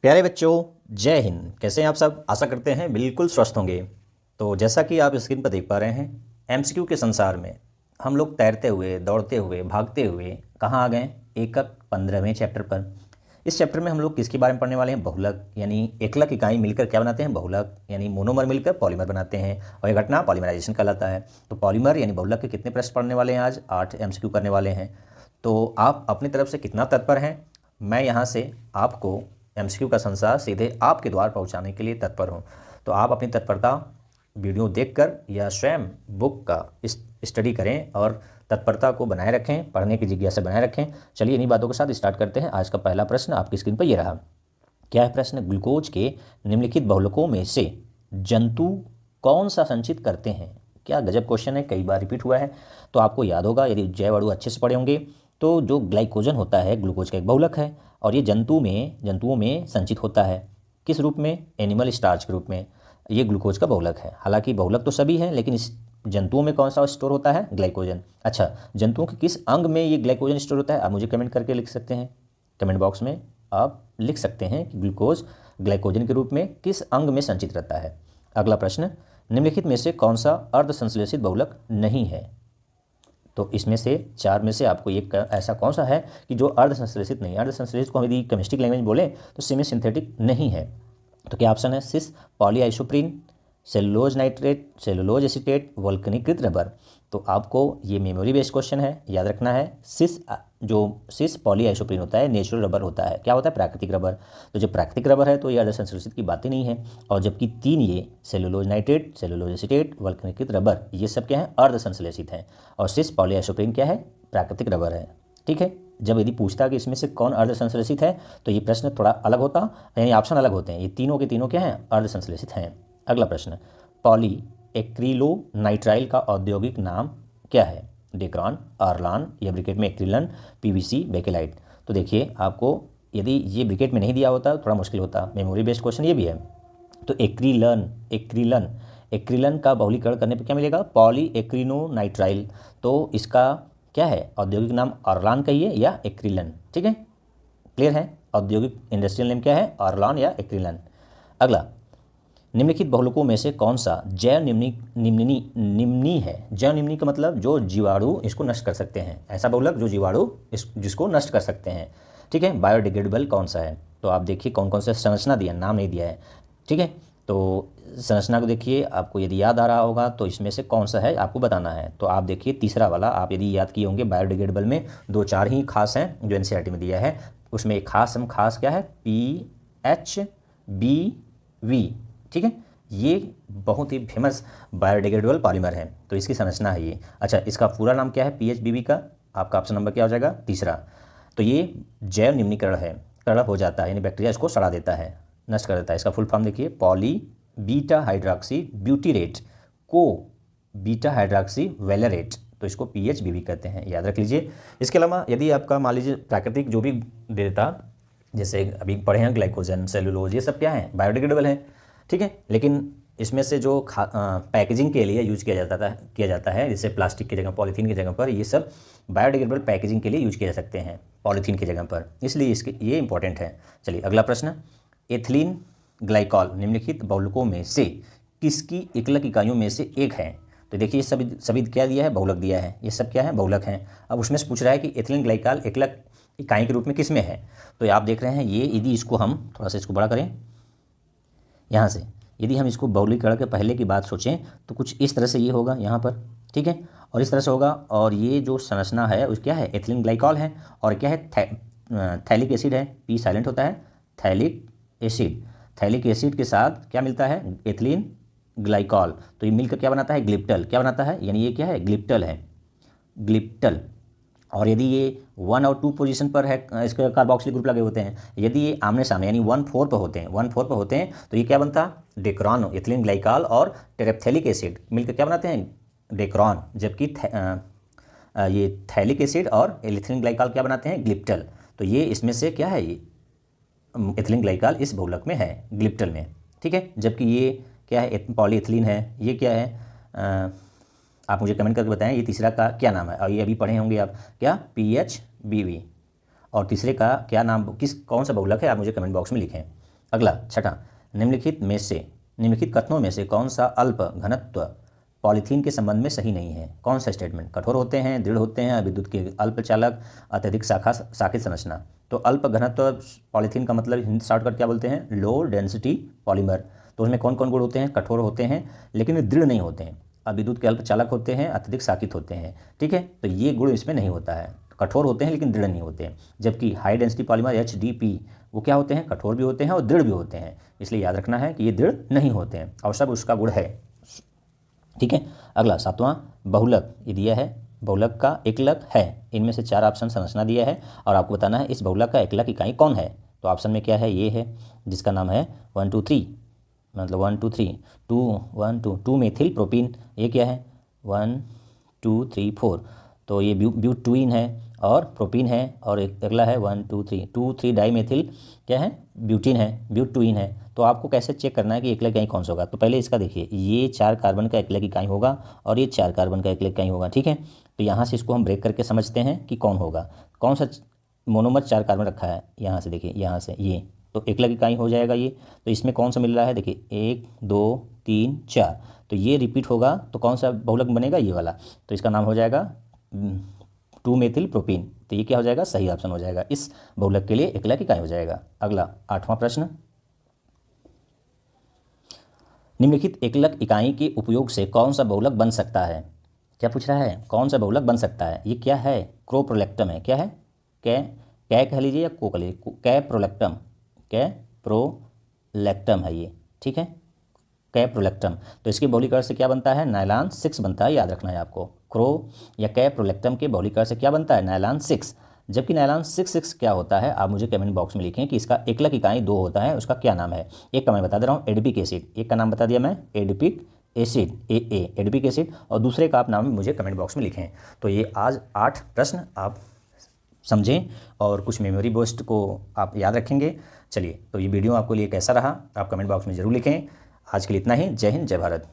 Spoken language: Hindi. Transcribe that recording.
प्यारे बच्चों, जय हिंद। कैसे हैं आप सब? आशा करते हैं बिल्कुल स्वस्थ होंगे। तो जैसा कि आप स्क्रीन पर देख पा रहे हैं, एमसीक्यू के संसार में हम लोग तैरते हुए, दौड़ते हुए, भागते हुए कहाँ आ गए? एकक 15वें चैप्टर पर। इस चैप्टर में हम लोग किसके बारे में पढ़ने वाले हैं? बहुलक, यानी एकलक इकाई मिलकर क्या बनाते हैं? बहुलक, यानी मोनोमर मिलकर पॉलीमर बनाते हैं और यह घटना पॉलीमराइजेशन कहलाता है। तो पॉलीमर यानी बहुलक के कितने प्रश्न पढ़ने वाले हैं आज? 8 एमसीक्यू करने वाले हैं। तो आप अपनी तरफ से कितना तत्पर हैं? मैं यहाँ से आपको एमसीक्यू का संसार सीधे आपके द्वार पहुँचाने के लिए तत्पर हूँ। तो आप अपनी तत्परता वीडियो देखकर या स्वयं बुक का स्टडी करें और तत्परता को बनाए रखें, पढ़ने की जिज्ञासा बनाए रखें। चलिए इन्हीं बातों के साथ स्टार्ट करते हैं। आज का पहला प्रश्न आपकी स्क्रीन पर ये रहा। क्या है प्रश्न? ग्लूकोज के निम्नलिखित बहुलकों में से जंतु कौन सा संचित करते हैं? क्या गजब क्वेश्चन है, कई बार रिपीट हुआ है। तो आपको याद होगा, यदि जय वर्ड अच्छे से पढ़े होंगे, तो जो ग्लाइकोजन होता है ग्लूकोज का एक बहुलक है और ये जंतुओं में संचित होता है। किस रूप में? एनिमल स्टार्च के रूप में ये ग्लूकोज का बहुलक है। हालांकि बहुलक तो सभी हैं, लेकिन इस जंतुओं में कौन सा स्टोर होता है? ग्लाइकोजन। अच्छा, जंतुओं के किस अंग में ये ग्लाइकोजन स्टोर होता है? आप मुझे कमेंट करके लिख सकते हैं। कमेंट बॉक्स में आप लिख सकते हैं कि ग्लूकोज ग्लाइकोजन के रूप में किस अंग में संचित रहता है। अगला प्रश्न, निम्नलिखित में से कौन सा अर्ध संश्लेषित बहुलक नहीं है? तो इसमें से 4 में से आपको एक ऐसा कौन सा है कि जो अर्ध संश्लेषित नहीं है? अर्ध संश्लेषित को हम यदि केमिस्ट्री लैंग्वेज बोलें तो सेमी सिंथेटिक नहीं है। तो क्या ऑप्शन है? Cis polyisoprene, cellulose nitrate, cellulose acetate, वल्कनीकृत रबर। तो आपको ये मेमोरी बेस्ड क्वेश्चन है, याद रखना है। सिस पॉलीआइसोप्रीन होता है नेचुरल रबर होता है। क्या होता है? प्राकृतिक रबर। तो जब प्राकृतिक रबर है तो ये अर्ध संश्लेषित की बात ही नहीं है। और जबकि 3 ये सेलुलोज नाइट्रेट, सेलुलोज एसीटेट, वल्कनीकृत रबर, ये सब क्या है? अर्ध संश्लेषित हैं। और सिस पॉलीआइसोप्रीन क्या है? प्राकृतिक रबर है। ठीक है। जब यदि पूछता कि इसमें से कौन अर्ध संश्लेषित है तो ये प्रश्न थोड़ा अलग होता, यानी ऑप्शन अलग होते हैं। ये तीनों के तीनों क्या हैं? अर्ध संश्लेषित हैं। अगला प्रश्न, पॉली एक्रिलोनाइट्राइल का औद्योगिक नाम क्या है? डेक्रॉन, आर्लान या ब्रिकेट में एक्रिलन, पीवीसी, बेकेलाइट। तो देखिए, आपको यदि ये ब्रिकेट में नहीं दिया होता तो थोड़ा मुश्किल होता। मेमोरी बेस्ड क्वेश्चन ये भी है। तो एक्रिलन का बहुलीकरण करने पर क्या मिलेगा? पॉली एक्रिनोनाइट्राइल। तो इसका क्या है? औद्योगिक नाम आर्लान कहिए या एक्रिलन। ठीक है, क्लियर है? औद्योगिक इंडस्ट्रियल नेम क्या है? आर्लान या एक्रिलन। अगला, निम्नलिखित बहुलकों में से कौन सा जैव निम्नी है? जैव निम्नी का मतलब जो जीवाणु इसको नष्ट कर सकते हैं। ऐसा बहुलक जो जीवाणु जिसको नष्ट कर सकते हैं। ठीक है। बायोडिग्रेडेबल कौन सा है? तो आप देखिए कौन कौन सा संरचना दिया, नाम नहीं दिया है। ठीक है, तो संरचना को देखिए, आपको यदि याद आ रहा होगा तो इसमें से कौन सा है आपको बताना है। तो आप देखिए तीसरा वाला, आप यदि याद किए होंगे, बायोडिग्रेडेबल में 2-4 ही खास हैं जो एनसीईआरटी में दिया है। उसमें एक खास क्या है? PHBV। ठीक है, ये बहुत ही फेमस बायोडिग्रेडेबल पॉलीमर है। तो इसकी संरचना है ये। अच्छा, इसका पूरा नाम क्या है PHBV का? आपका ऑप्शन नंबर क्या हो जाएगा? तीसरा। तो ये जैव निम्नीकरण है, कड़ा हो जाता है, यानी बैक्टीरिया इसको सड़ा देता है, नष्ट कर देता है। इसका फुल फॉर्म देखिए, पॉली बीटा हाइड्रॉक्सी ब्यूटीरेट को बीटा हाइड्रॉक्सी वेलेरेट। तो इसको PHBV कहते हैं, याद रख लीजिए। इसके अलावा यदि आपका मान लीजिए प्राकृतिक जो भी देता, जैसे अभी पढ़े हैं ग्लाइकोजन, सेलुलोज, ये सब क्या है? बायोडिग्रेडेबल है। ठीक है, लेकिन इसमें से जो पैकेजिंग के लिए यूज किया जाता है, जैसे प्लास्टिक की जगह पॉलीथीन की जगह पर, ये सब बायोडिग्रेडेबल पैकेजिंग के लिए यूज किए जा सकते हैं पॉलीथीन की जगह पर, इसलिए इसके ये इंपॉर्टेंट है। चलिए अगला प्रश्न, एथिलीन ग्लाइकॉल निम्नलिखित बहुलकों में से किसकी एकलक इकाइयों में से एक है? तो देखिए सभी क्या दिया है? बहुलक दिया है। ये सब क्या है? बहुलक हैं। अब उसमें से पूछ रहा है कि एथिलीन ग्लाइकॉल एकलक इकाई के रूप में किस में है? तो आप देख रहे हैं ये, यदि इसको हम थोड़ा सा इसको बड़ा करें यहाँ से, यदि हम इसको बहुलीकरण के पहले की बात सोचें तो कुछ इस तरह से ये होगा यहाँ पर। ठीक है, और इस तरह से होगा। और ये जो संरचना है उस क्या है? एथिलीन ग्लाइकॉल है। और क्या है? थैलिक एसिड है। पी साइलेंट होता है। थैलिक एसिड, थैलिक एसिड के साथ क्या मिलता है? Ethylene glycol. तो ये मिलकर क्या बनाता है? ग्लिप्टल। क्या बनाता है? यानी ये क्या है? ग्लिप्टल है, ग्लिप्टल। और यदि ये 1 और 2 पोजीशन पर है, इसके कार्बोक्सिलिक ग्रुप लगे होते हैं, यदि ये आमने सामने यानी 1-4 पर होते हैं, 1-4 पर होते हैं, तो ये क्या बनता? डेक्रॉन। एथिलीन ग्लाइकॉल और टेरेप्थेलिक एसिड मिलकर क्या बनाते हैं? डेक्रॉन। जबकि ये थैलिक एसिड और एथिलीन ग्लाइकॉल क्या बनाते हैं? ग्लिप्टल। तो ये इसमें से क्या है? ये एथिलीन ग्लाइकॉल इस बहुलक में है, ग्लिप्टल में। ठीक है, जबकि ये क्या है? पॉलीएथिलीन है। ये क्या है? आप मुझे कमेंट करके बताएं ये तीसरा का क्या नाम है। और ये अभी पढ़े होंगे आप, क्या? PHBV। और तीसरे का क्या नाम, कौन सा बहुलक है? आप मुझे कमेंट बॉक्स में लिखें। अगला छठा, निम्नलिखित कथनों में से कौन सा अल्प घनत्व पॉलीथीन के संबंध में सही नहीं है? कौन सा स्टेटमेंट? कठोर होते हैं, दृढ़ होते हैं, विद्युत के अल्प चालक, अत्यधिक शाखित संरचना। तो अल्प घनत्व पॉलीथीन का मतलब हिंदी शॉर्टकट क्या बोलते हैं? Low density polymer. तो उसमें कौन कौन गुण होते हैं? कठोर होते हैं लेकिन वे दृढ़ नहीं होते हैं, विद्युत के अल्प चालक होते हैं, अत्यधिक शाखित होते हैं। ठीक है, तो ये गुण इसमें नहीं होता है। कठोर होते हैं लेकिन दृढ़ नहीं होते हैं। जबकि हाई डेंसिटी पॉलीमर HDP वो क्या होते हैं? कठोर भी होते हैं और दृढ़ भी होते हैं। इसलिए याद रखना है कि ये दृढ़ नहीं होते हैं और सब उसका गुण है। ठीक है, अगला सातवां, बहुलक ये दिया है, बहुलक का एकलक है। इनमें से 4 ऑप्शन संरचना दिया है और आपको बताना है इस बहुलक का एकलक इकाई कौन है। तो ऑप्शन में क्या है? ये है जिसका नाम है 1 2 3, मतलब 1 2 3 2 1 2 2 मेथिल प्रोपीन। ये क्या है? 1 2 3 4, तो ये ब्यूटूइन है और प्रोपीन है। और एक अगला है 1 2 3 डाई मेथिल क्या है? ब्यूटीन है, ब्यूटूइन है। तो आपको कैसे चेक करना है कि एकलक इकाई कौन सा होगा? तो पहले इसका देखिए, ये 4 कार्बन का एकलक इकाई होगा और ये 4 कार्बन का एकलक इकाई होगा। ठीक है, तो यहाँ से इसको हम ब्रेक करके समझते हैं कि कौन होगा। कौन सा मोनोमर 4 कार्बन रखा है? यहाँ से देखिए, यहाँ से ये तो एकलक इकाई हो जाएगा ये। तो इसमें कौन सा मिल रहा है? देखिए 1 2 3 4, तो ये रिपीट होगा तो कौन सा बहुलक बनेगा? ये वाला। तो इसका नाम हो जाएगा 2 मेथिल प्रोपीन। तो ये क्या हो जाएगा? सही ऑप्शन हो जाएगा, इस बहुलक के लिए एकलक इकाई हो जाएगा। अगला 8वां प्रश्न, निम्नलिखित एकलक इकाई के उपयोग से कौन सा बहुलक बन सकता है? क्या पूछ रहा है? कौन सा बहुलक बन सकता है? ये क्या है? क्रोप्रोलैक्टम है। क्या है? कै कह लीजिए या को कह लीजिए, कैप्रोलैक्टम, कैप्रोलैक्टम है ये। ठीक है, कैप्रोलैक्टम। तो इसके बहुलीकरण से क्या बनता है? नायलॉन 6 बनता है, याद रखना है आपको। क्रो या कैप्रोलैक्टम के बहुलीकरण से क्या बनता है? नायलॉन 6। जबकि नायलॉन 6 क्या होता है, आप मुझे कमेंट बॉक्स में लिखें कि इसका एकलक इकाई 2 होता है, उसका क्या नाम है। एक का मैं बता दे रहा हूँ, एडिपिक एसिड। एक का नाम बता दिया मैं, एडिपिक एसिड, एडिपिक एसिड। और दूसरे का आप नाम मुझे कमेंट बॉक्स में लिखें। तो ये आज 8 प्रश्न आप समझें और कुछ मेमोरी बूस्ट को आप याद रखेंगे। चलिए, तो ये वीडियो आपको लिए कैसा रहा आप कमेंट बॉक्स में ज़रूर लिखें। आज के लिए इतना ही। जय हिंद, जय भारत।